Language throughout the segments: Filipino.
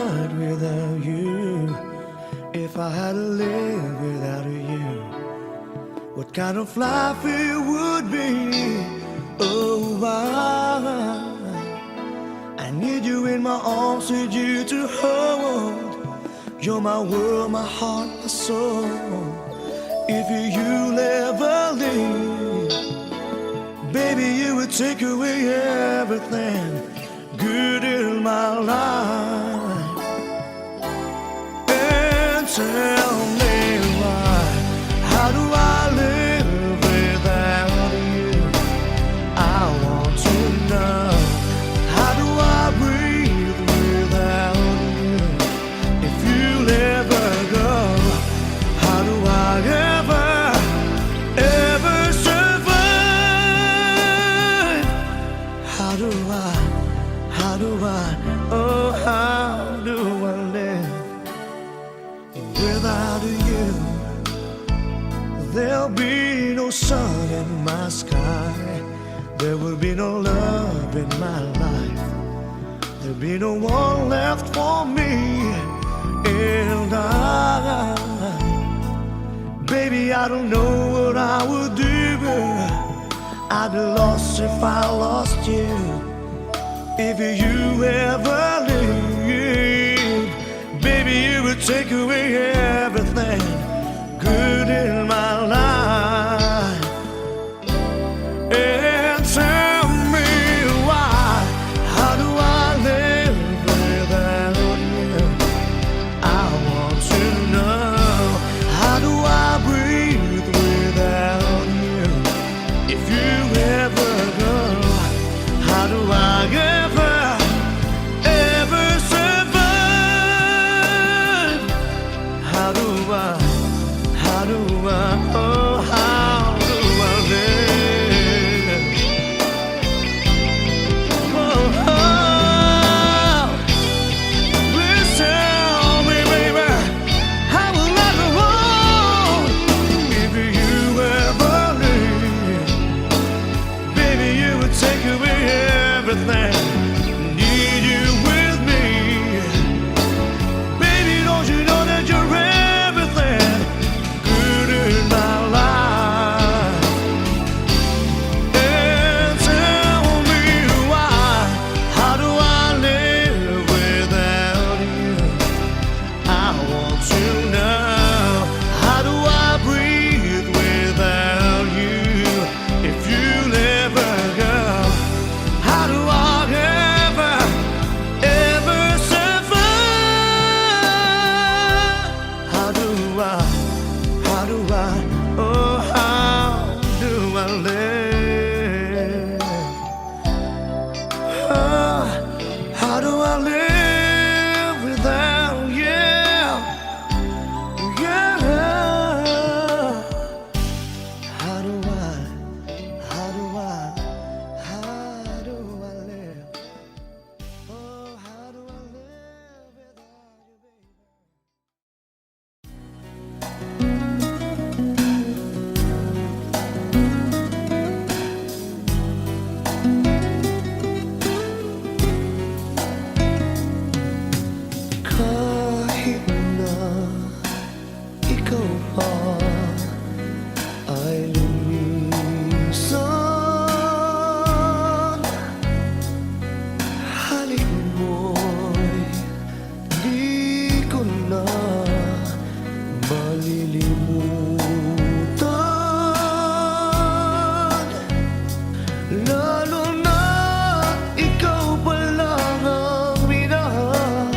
night without you, if I had to live without you, what kind of life it would be. Oh, I need you in my arms, need you to hold. You're my world, my heart, my soul. If you ever leave, baby, you would take away everything good in my life. And tell me why, how do I live without you? I want to know, how do I breathe without you? If you'll ever go, how do I ever survive? How do I, oh, how do I live without you? There'll be no sun in my sky, there will be no love in my life, there'll be no one left for me. And baby, I don't know what I would do. I'd be lost if I lost you. If you ever leave, baby, you would take away everything good in my life. And tell me why, how do I live without you? I want to know, how do I breathe without you? If you ever go, how do I ever survive? How do I, oh, how do I live? Oh, please tell me, baby, how will I go on if you ever leave? Baby, you would take away everything. Need you with me, baby. Don't you know that you're everything good in my life? And tell me why, how do I live without you? I want to know, how do I breathe without you? If you'll ever go, how do I ever survive? How do I, oh, how do I live? Oh, how do I live without you? Yeah. How do I live? Oh, how do I live without you, baby? Kahit na ikaw pa ay lumisan, halik mo'y di ko na malilimutan. Lalo na ikaw pa lang ang minahal,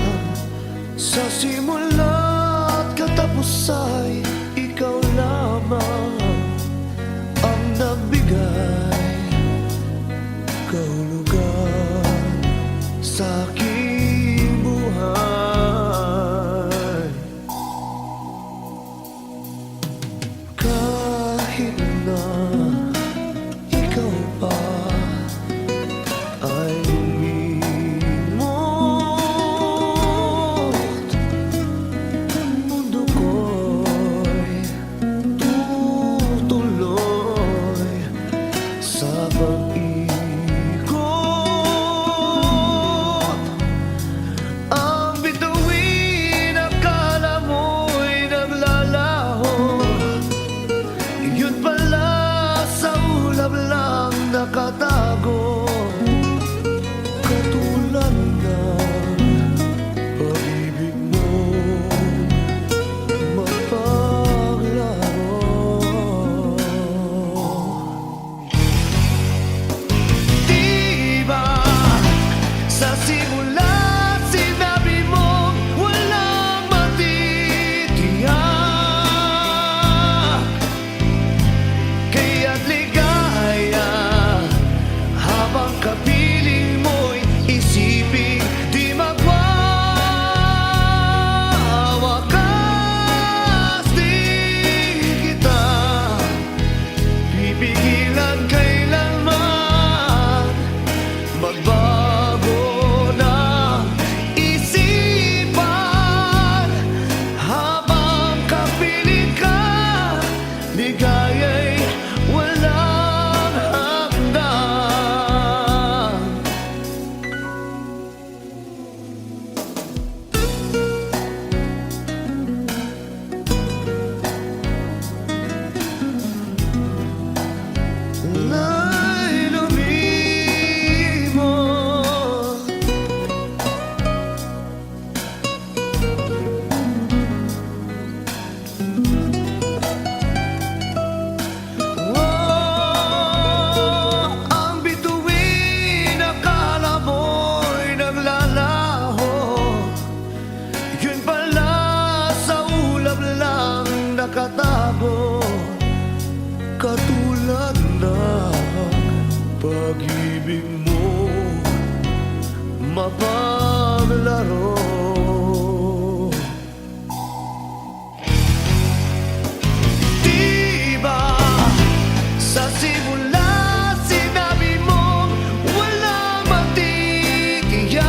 sa simula't katapos ay ikaw lamang ang nagbigay kahulugan sa aking buhay. Kahit na ikaw pa ay lumimot, ang mundo ko'y mapaglaro. Diba sa simula sinabi mong wala matigiyak,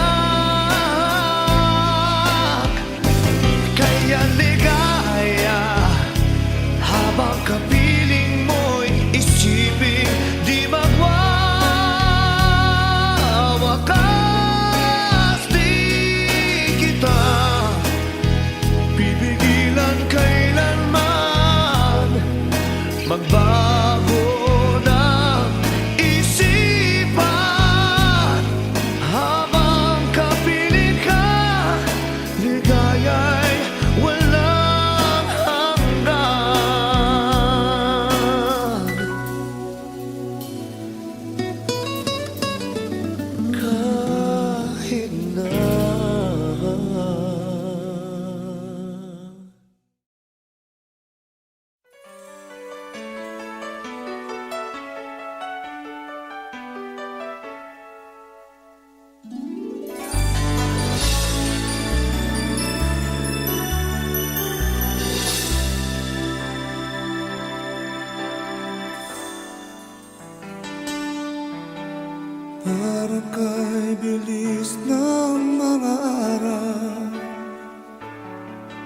kaya ligaya habang kapiling mo'y isipin di magwawakas. Di kita pipigilan kailanman magbago ng isipan. Habang kapiling ka, ligaya'y walang hanggan. Kahit na para kay bilis ng mga araw,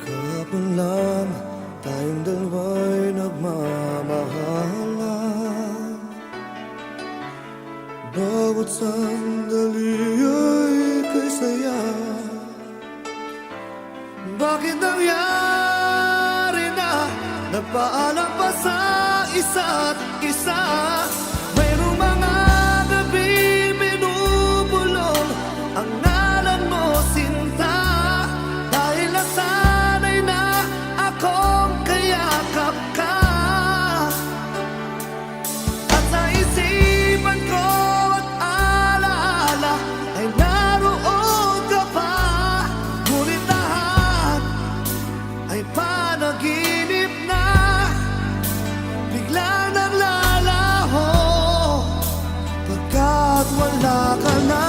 kahapon lang tayong dalawa'y nagmamahalan. Bawat sandali ay kay saya. Bakit nangyari na nagpaalam pa sa isa't isa? Mayroong mga gabi binubulong ang ngalan mo, sinta, dahil nasanay na akong kayakap ka. At sa isipan ko at alaala ay naroon ka pa, ngunit lahat ay panaginip na, bigla nang lalaho pagkat wala ka na.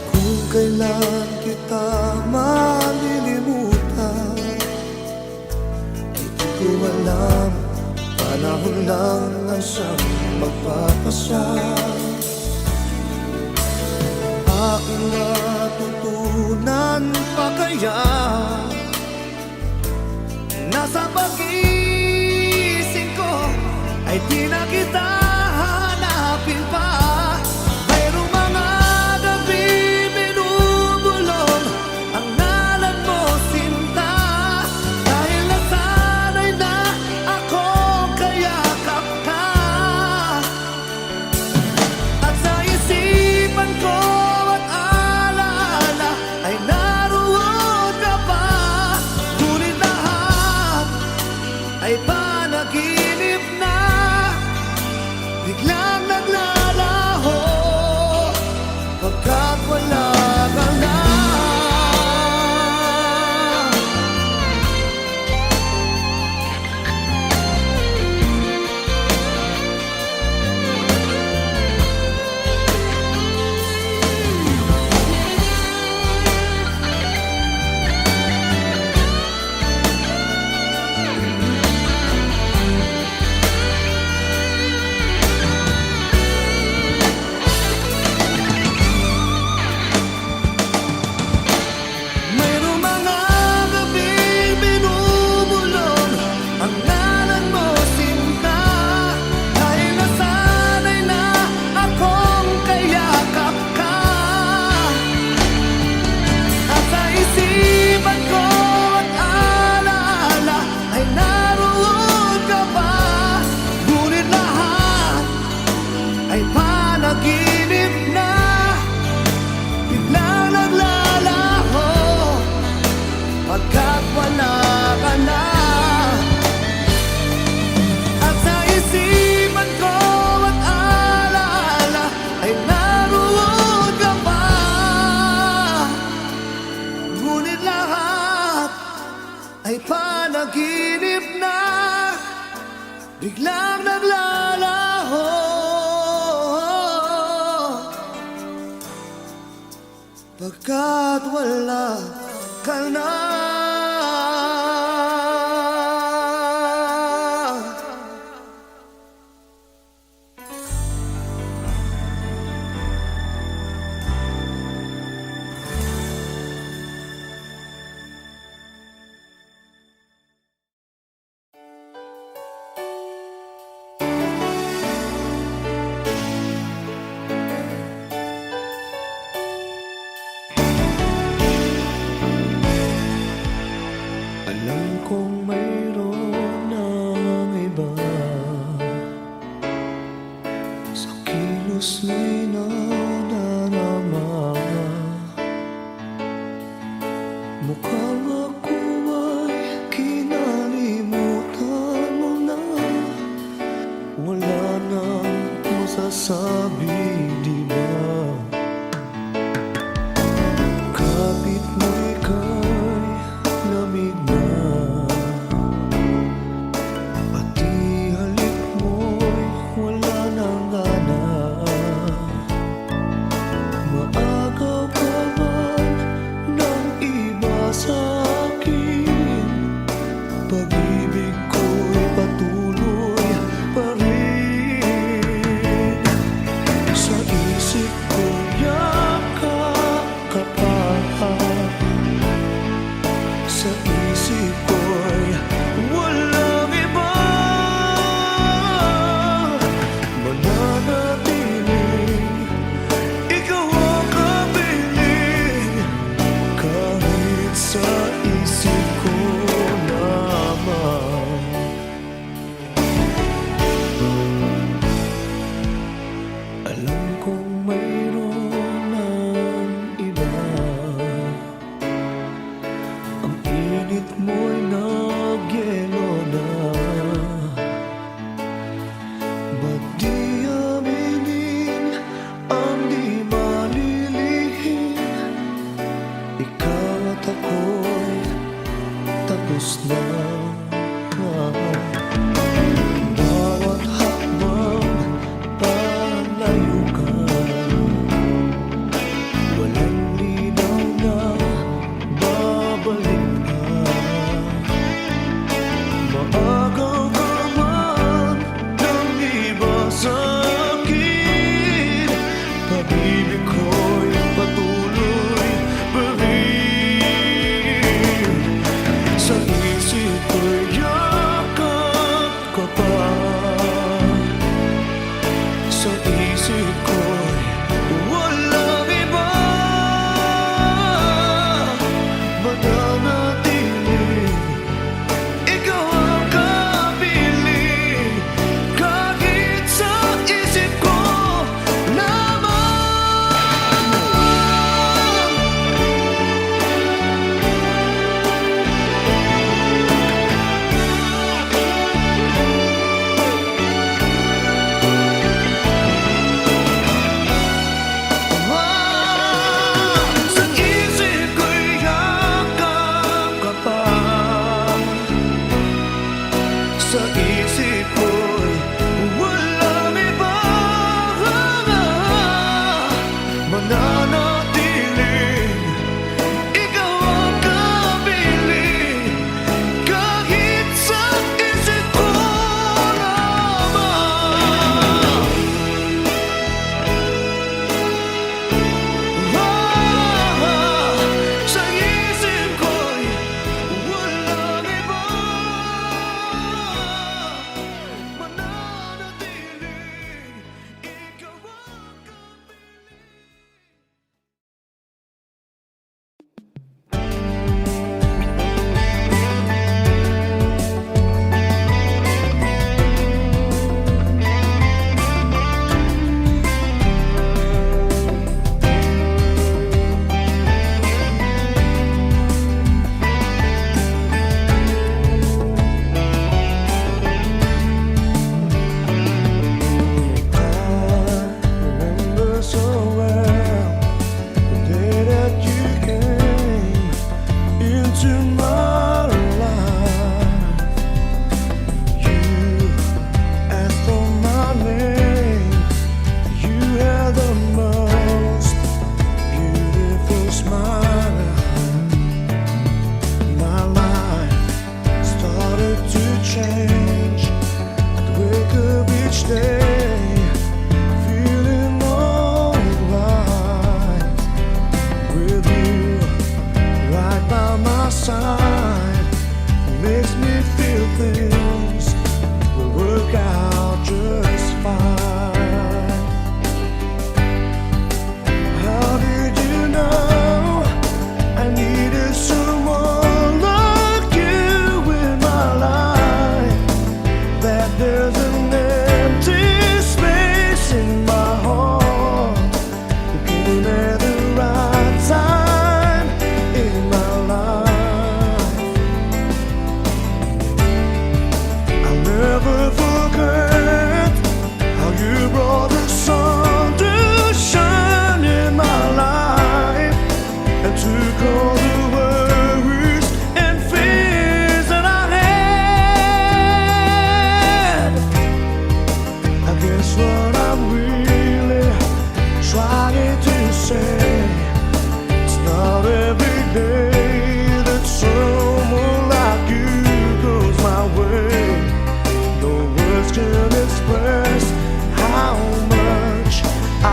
Kung kailan kita malilimutan, ay di ko alam, panahon lang ang siyang magpapasya. Aking natutunan pa kaya nasa pag-ising ko ay di na kita hanapin pa. Mayroong mga gabi binubulong ang ngalan mo, sinta, dahil nasanay na akong kayakap ka. At sa isipan ko at alaala ay naroon ka pa, ngunit lahat ay panaginip na, biglang naglalaho pagkat wala ka na. biglang naglalaho. Pagkat wala ka na. Alam kong mayroon ng iba sa kilos mo'y nadarama. Mukhang ako ay kinalimutan mo na. Wala nang masasabi, di ba? Kapit mo ika'y lamig na, pati halik mo'y wala nang gana. Maagaw ka man ng iba sa akin, pag-ibig ko'y patuloy pa rin. Sa isip ko yakap ka pa, sa isip ko'y walang iba. Mananatiling ikaw ang kapiling, kahit sa isip ko lamang. Alam kong mayroon ng iba, ang init mo'y nagyelo na. Ba't di aminin ang di malilihim? Ikaw at ako'y tapos na. Bawat hakbang palayo ka, walang linaw na babalik ka. Maagaw ka man ng iba sa akin, pag-ibig ko'y patuloy pa rin. Sa isip ko'y yakap ka pa, sa isip ko'y walang iba. Mananatiling ikaw ang kapiling, kahit sa isip ko lamang. Sa isip ko'y yakap ka pa, sa isip ko'y walang iba. Mananatiling ikaw ang kapiling, kahit sa isip ko lamang. Sa isip ko'y walang iba. day, feeling alright with you right by my side. Makes me feel things will work out just fine. How did you know I needed someone like you in my life? That there's an empty space in my heart. You came at the right time in my life. I'll never forget how you brought the sun to shine in my life and took all the worries and fears that I had. I guess what I'm really trying to say, it's not every day that someone like you goes my way. No words can express how much I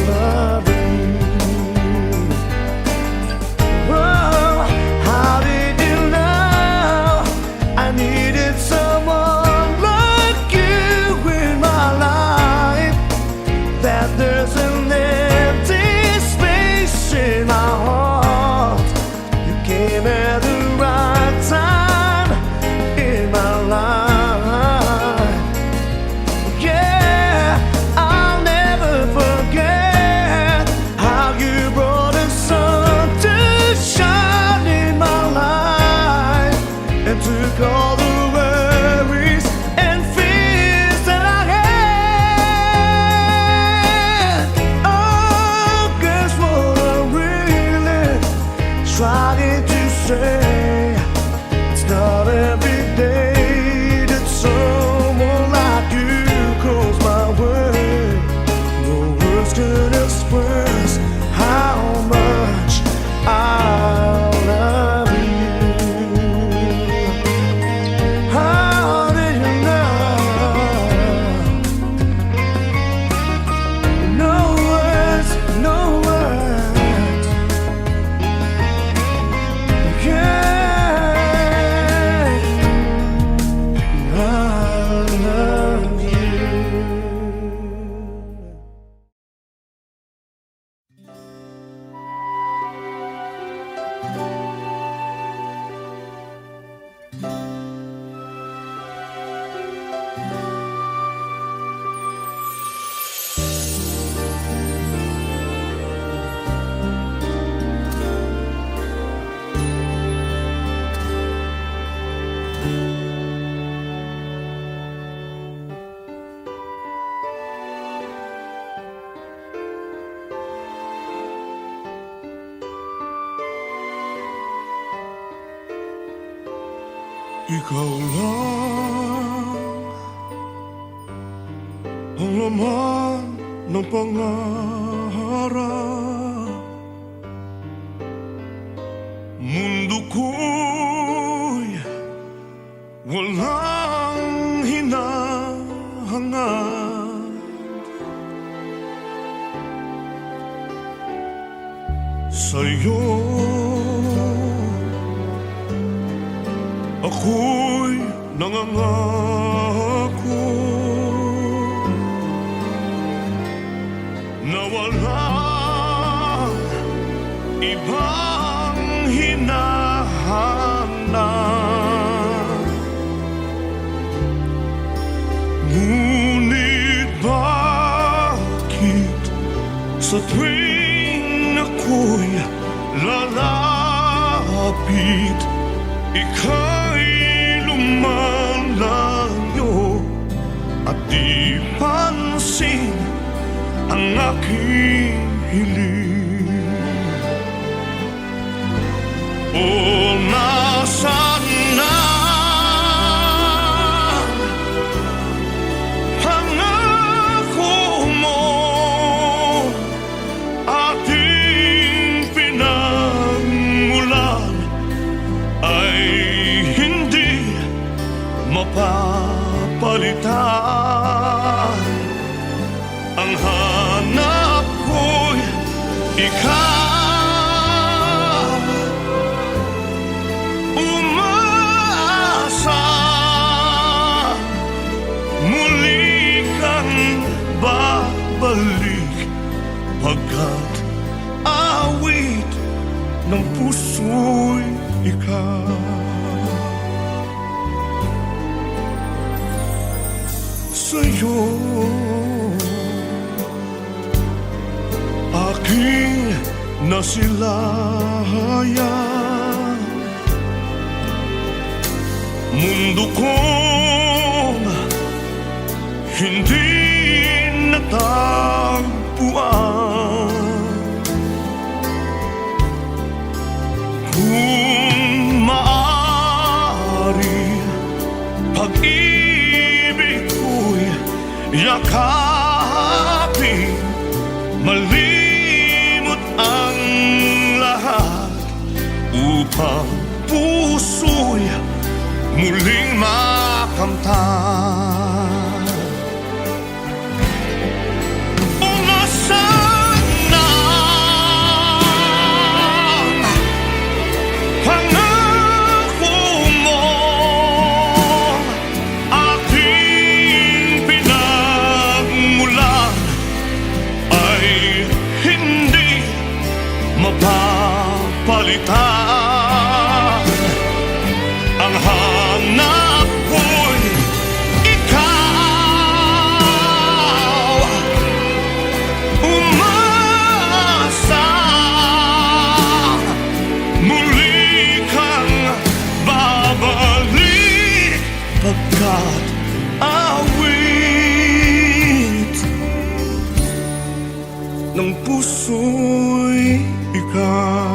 love you. Oh, how did you know I needed someone like you in my life? That there's an empty space in my heart. You came at the right time in my life. Yeah, I'll never forget how you brought the sun to shine in my life and took all the worries and fears that I had. Oh, guess what I'm really trying to say, it's not every day that someone like you goes my way. No words can express how much I love you. How did you know? No words, no words. Yeah, I love you. Ikaw lang ang laman ng pangarap. Mundo ko'y walang hinahangad. Sa'yo ako'y nangangako na walang ibang hinahanap. Ngunit bakit sa tuwing ako'y lalapit, ika'y lumalayo at di pansin ang aking hiling. O nasaan na pangako mo, ating pinagmulan ay hindi mapapagpalit. mapalitan. Ang hanap ko'y ikaw, umaasa muli kang babalik, pagkat awit ng puso'y ikaw. Sa'yo aking nasilayan, mundo kong hindi natagpuan. Kung maaari, pag-ibig ko'y yakapin, malimot ang lahat, upang puso'y muling makamtan. Umasan na pangako mo, aking pinagmulan ay hindi mapapalitan. Ang hanap ko'y ikaw, umasa muli kang babalik, pagkat awit ng puso'y ikaw.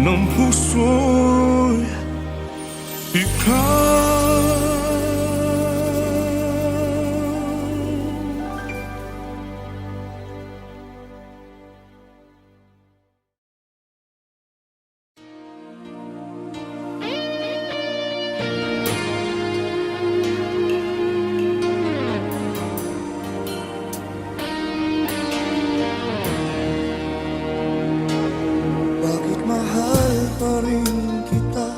Ng puso'y ikaw. Bakit mahal pa rin kita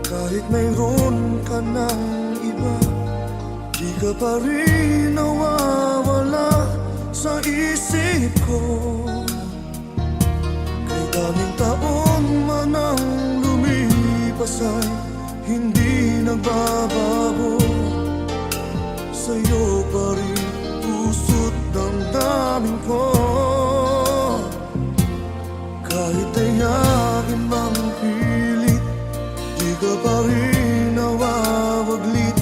kahit mayroon ka ng iba? Di ka pa rin nawawala sa isip ko. Kay daming taon man ang lumipas ay hindi nagbabago. Sa'yo pa rin puso't damdamin ko. Kahit ayain mang pilit, di ka pa rin nawawaglit.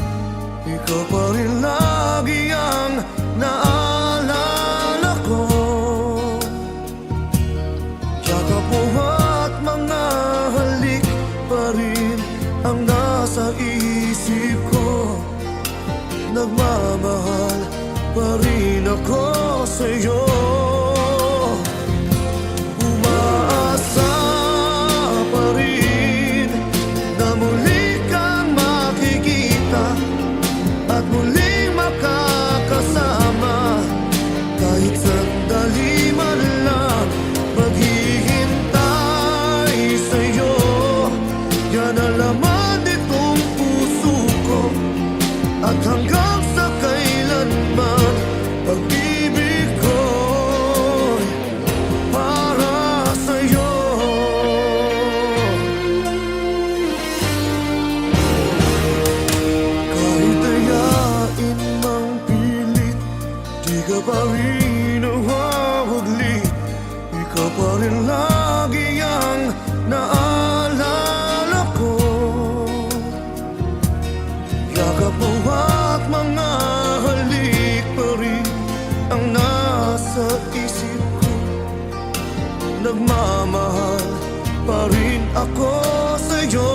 Ikaw pa rin lagi ang naalala ko. Yakap mo at mga halik pa rin ang nasa isip ko. Nagmamahal pa rin ako sa'yo. At hanggang sa kailanman, pag-ibig ko'y para sa'yo. Kahit ayain mang pilit, di ka pa rin nawawaglit. Ikaw pa rin lagi ang naalala ko. Yakap mo at mga halik pa rin ang nasa isip ko. Nagmamahal pa rin ako sa'yo.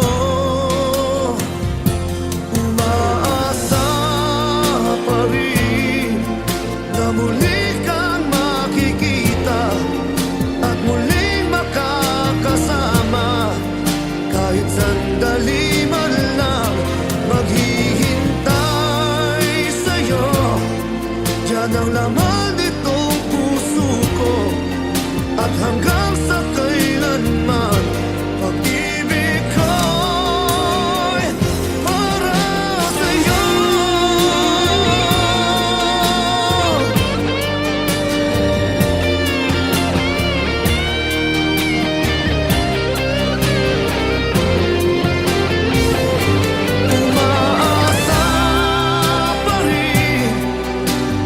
Umaasa pa rin na muli kang makikita At hanggang sa kailanman pag-ibig ko'y para sa'yo. Umaasa pa rin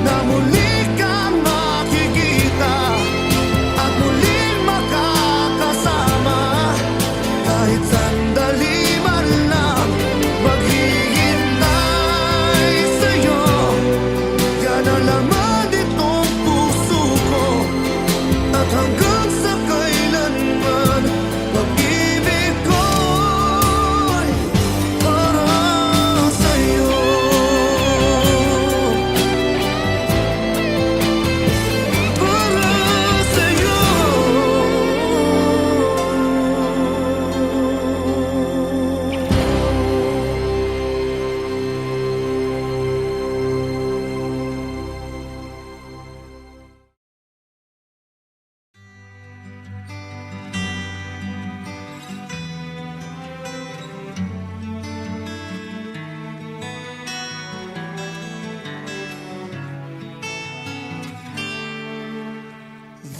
na muli kang makikita at muling makakasama. Kahit sandali man lang maghihintay sa'yo. Yan ang laman nitong puso ko. At hanggang sa kailanman pag-ibig ko'y para sa'yo. Para sa'yo.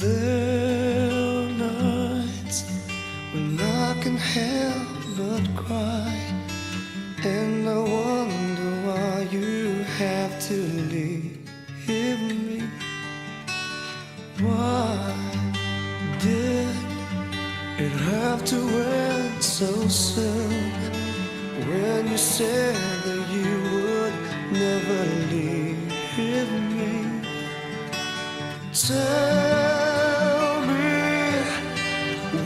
There are nights when I can help but cry, and I wonder why you have to leave me. Why did it have to end so soon? When you said that you would never leave me. Tell me,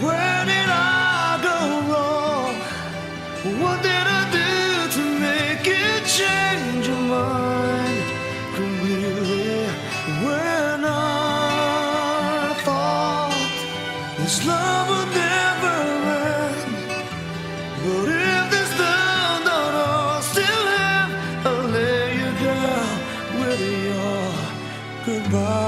where did I go wrong? What did I do to make you change your mind completely? When I thought this love would never end, but if this love not all still have, I'll lay you down with your goodbye.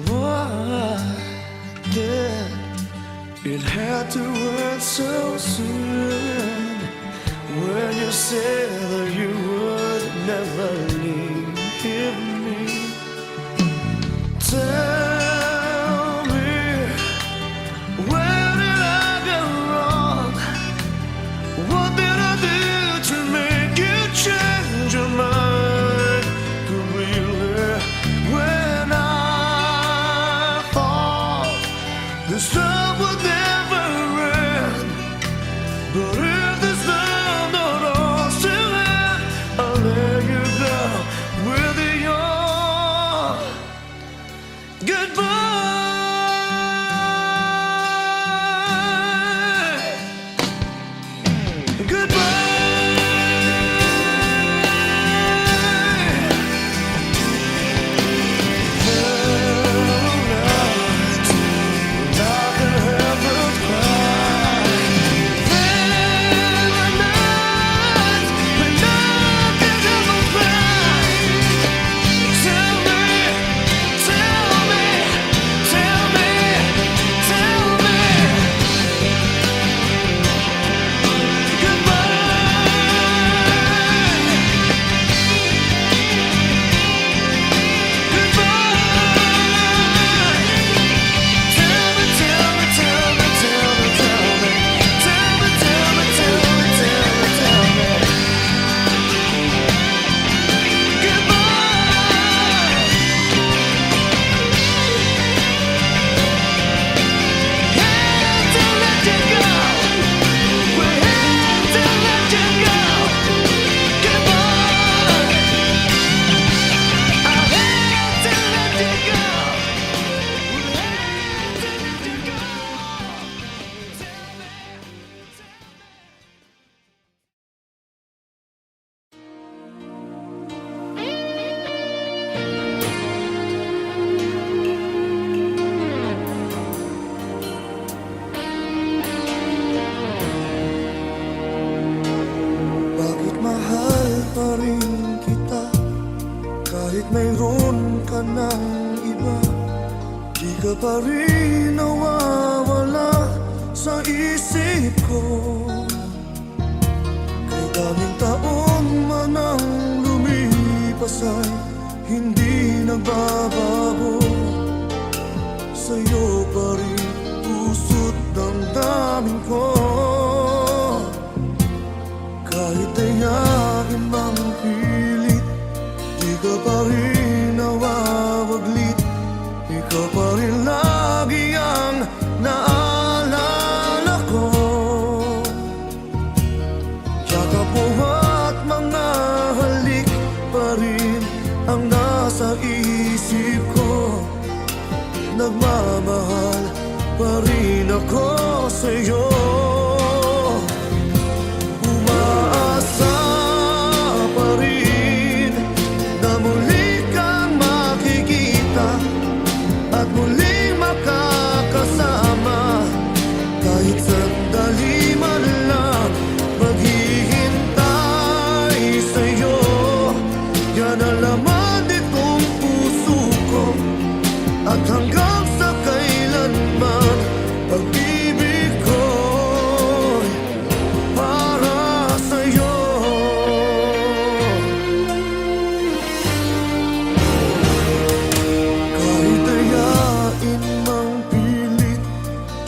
Why did it have to end so soon? When you said that you would never leave me. Tell me, where did I go wrong? What did I do to make you change your mind completely? When I thought this love would never end, but if this love not all still end, I'll lay you down ka pa rin nawawala sa isip ko. Kay daming taon man ang lumipas ay hindi nagbabago. Sa'yo pa rin puso't damdamin ko. Kahit dayain mang pilit, di ka pa rin nawawaglit. Ikaw pa rin lagi ang naalala ko. Yakap mo at mga halik pa rin ang nasa isip ko. Nagmamahal pa rin ako sa'yo. Umaasa pa rin na muli kang makikita at muling makakasama. Kahit sandali man lang maghihintay sa'yo. Yan ang laman nitong puso ko. At hanggang sa kailanman pag-ibig ko'y para sa'yo. Kahit dayain mang pilit,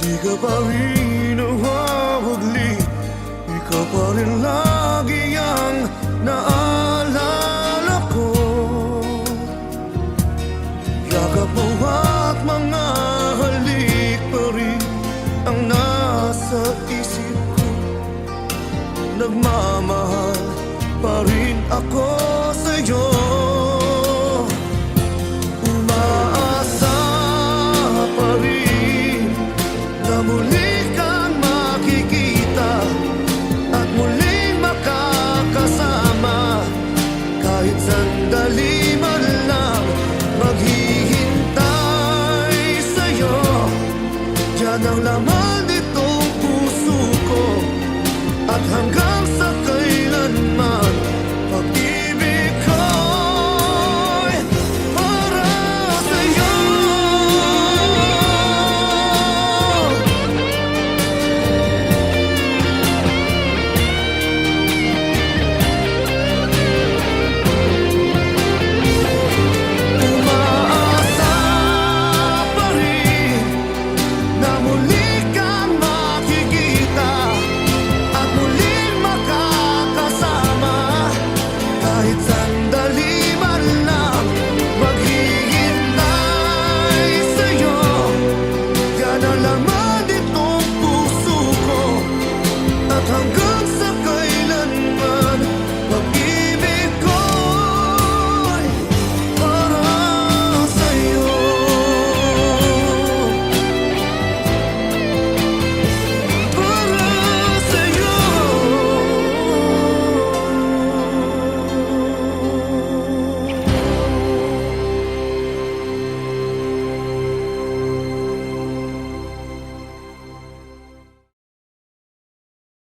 di ka pa rin nawawaglit. Ikaw pa rin lagi ang naalala ko. Yakap mo at mga halik pa rin ang nasa isip ko. Nagmamahal pa rin ako sa'yo. Umaasa pa rin na muli kang makikita at muling makakasama. Kahit sandali man lang maghihintay sa'yo. Yan ang laman nitong puso ko. At hanggang sa